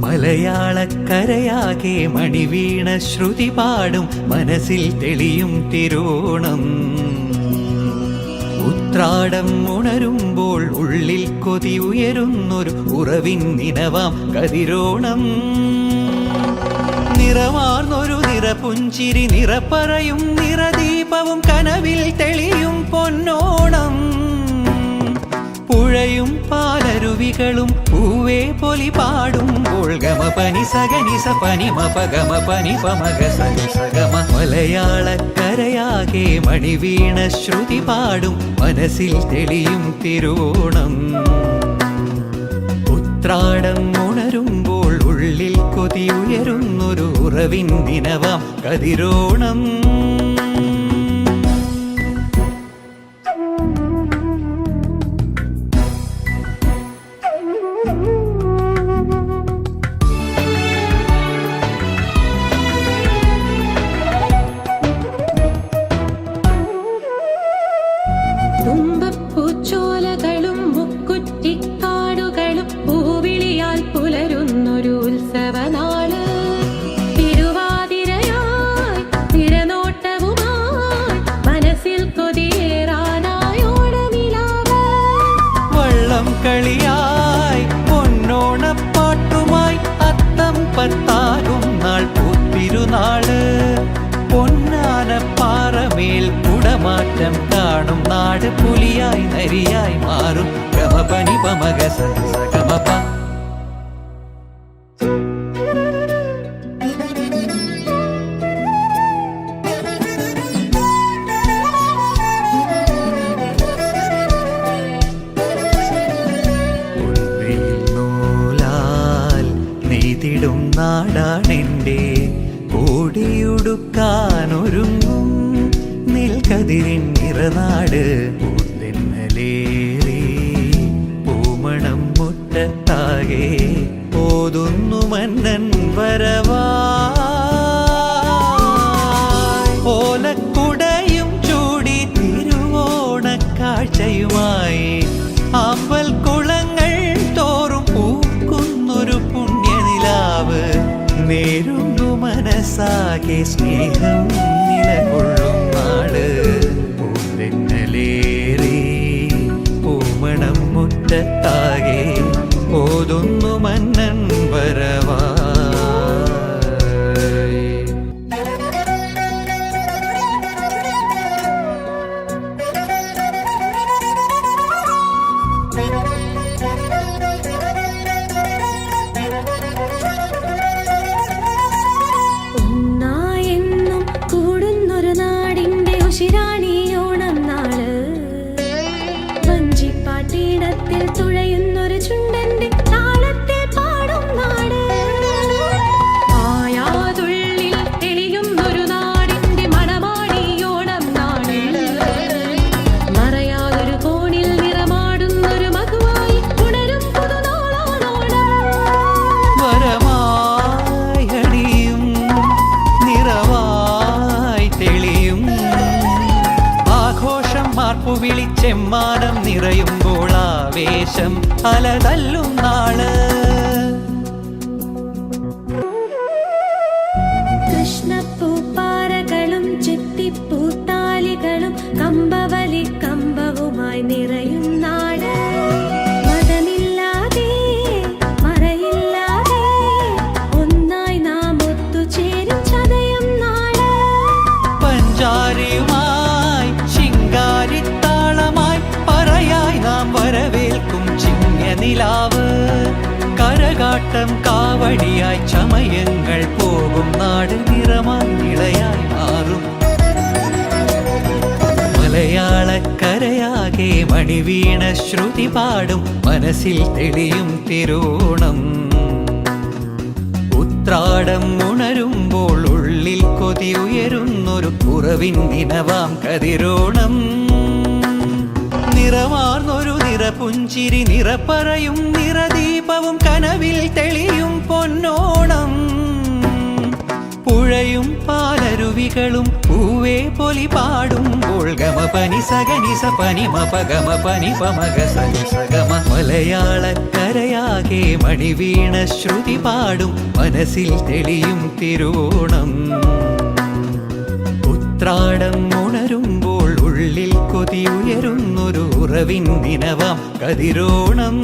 മലയാളക്കരയാകെ മണിവീണ ശ്രുതി പാടും മനസ്സിൽ തെളിയും തിരുവോണം. ഉത്രാടം ഉണരുമ്പോൾ ഉള്ളിൽ കൊതി ഉയരുന്നൊരു ഉറവിൻ നിനവാം കതിരോണം. നിറമാർന്നൊരു നിറപുഞ്ചിരി നിറപ്പറയും നിറദീപവും കനവിൽ തെളിയും പൊന്നോണം. പുഴയും പാലരുവികളും പൂവേ പൊലി പാടുമ്പോൾ ഗമ പനി സഗനി സ പനി മപ ഗമ പനി പമഗ സനി സഗമ. മലയാളക്കരയാകെ മണിവീണ ശ്രുതി പാടും മനസ്സിൽ തെളിയും തിരുവോണം. ഉത്രാടം ഉണരുമ്പോൾ ഉള്ളിൽ കൊതി ഉയരുന്നൊരു ഉറവിൻ നിനവാം കതിരോണം. തുമ്പപ്പൂച്ചോലകളും മുക്കുറ്റിക്കാടുകളും പൂവിളിയാൽ പുലരുന്നൊരു ഉത്സവനാള്. തിരുവാതിരയായി തിരനോട്ടവുമായി മനസ്സിൽ കൊതിയേറാനായോടനിലാവ്. വള്ളം കളിയായി പൊന്നോണപ്പാട്ടുമായി അത്തം പത്താകും നാൾ പൂത്തിരുനാള്. പൊന്നാനപ്പാറമേൽ കുടമാറ്റം കാണും നാട് പുലിയായി നരിയായി മാറും ഗമ പനി പമഗ സനി സഗമപ. നൂലാൽ നെയ്തിടും നാടാണെൻ്റെ ഓടിയുടുക്കാനൊരുങ്ങും നെൽക്കതിരിൻ നിറനാട്. പൂന്തെന്നലേറി പൂമണം മുറ്റത്താകെ ഓതുന്നു മന്നൻ വരവായി. ഓലക്കുടയും ചൂടി തിരുവോണക്കാഴ്ചയുമായി ആമ്പൽ കുളങ്ങൾ തോറും പൂക്കുന്നൊരു പുണ്യനിലാവ്. നേരുന്നു മനസ്സാകെ സ്നേഹം നിലകൊള്ളും നാട്. പൂന്തെന്നലേറി പൂമണം മുറ്റത്താകെ ഓതുന്നു മന്നൻ വരവായി. വഞ്ചിപ്പാട്ടീടത്തിൽ തുഴയുന്നൊരു ചുണ്ടന്റെ താളത്തിൽ പാടും നാട്. ആയാതുള്ളിൽ തെളിയുന്നൊരു നാടിന്റെ മണമാടിയോണം നാട്. മറയാതൊരു കോണിൽ നിറമാടുന്നൊരു മധുവായി ഉണരും പുതുനാളോണം. വരമായി അണിയും നിറവായി തെളിയും ആഘോഷം മാർപ്പു വിളിച്ചെമ്മാനം നിറയുമ്പോൾ ആവേശം അലതല്ലും നാള്. കൃഷ്ണപ്പൂപ്പാറകളും ചെത്തിപ്പൂത്താലികളും കമ്പവലി കമ്പവുമായി നിറയും നാട്. മതമില്ലാതെ മറയില്ലാതെ ഒന്നായി നാം ഒത്തുചേരും ചതയം നാട്. പഞ്ചാരിയുമായി ശിങ്കാരിത്താളമായി പറയായി നാം വരവേൽക്കും ചിങ്ങനിലാവ്. കരകാട്ടം കാവടിയായി ചമയങ്ങൾ പോകും നാട് നിറമായി നിളയായി മാറും. മലയാളക്കരയാകെ മണിവീണ ശ്രുതി പാടും മനസ്സിൽ തെളിയും തിരുവോണം. ഉത്രാടം ഉണരുമ്പോൾ ഉള്ളിൽ കൊതി ഉയരുന്നൊരു കുറവിൻ നിനവാം കതിരോണം. നിറമാർന്നൊരു നിറപുഞ്ചിരി നിറപ്പറയും നിറദീപവും കനവിൽ തെളിയും പൊന്നോണം. പുഴയും പാലരുവി അരുവികളും പൂവേ പൊലി പാടുമ്പോൾ ഗമ പനി സഗനി സ പനി മപ ഗമ പനി പമഗ സനി സഗമ. മലയാളക്കരയാകെ മണിവീണ ശ്രുതി പാടും മനസ്സിൽ തെളിയും തിരുവോണം. ഉത്രാടം ഉണരുമ്പോൾ ഉള്ളിൽ കൊതിയുയരുന്നൊരു ഉറവിൻ ദിനവാം കതിരോണം.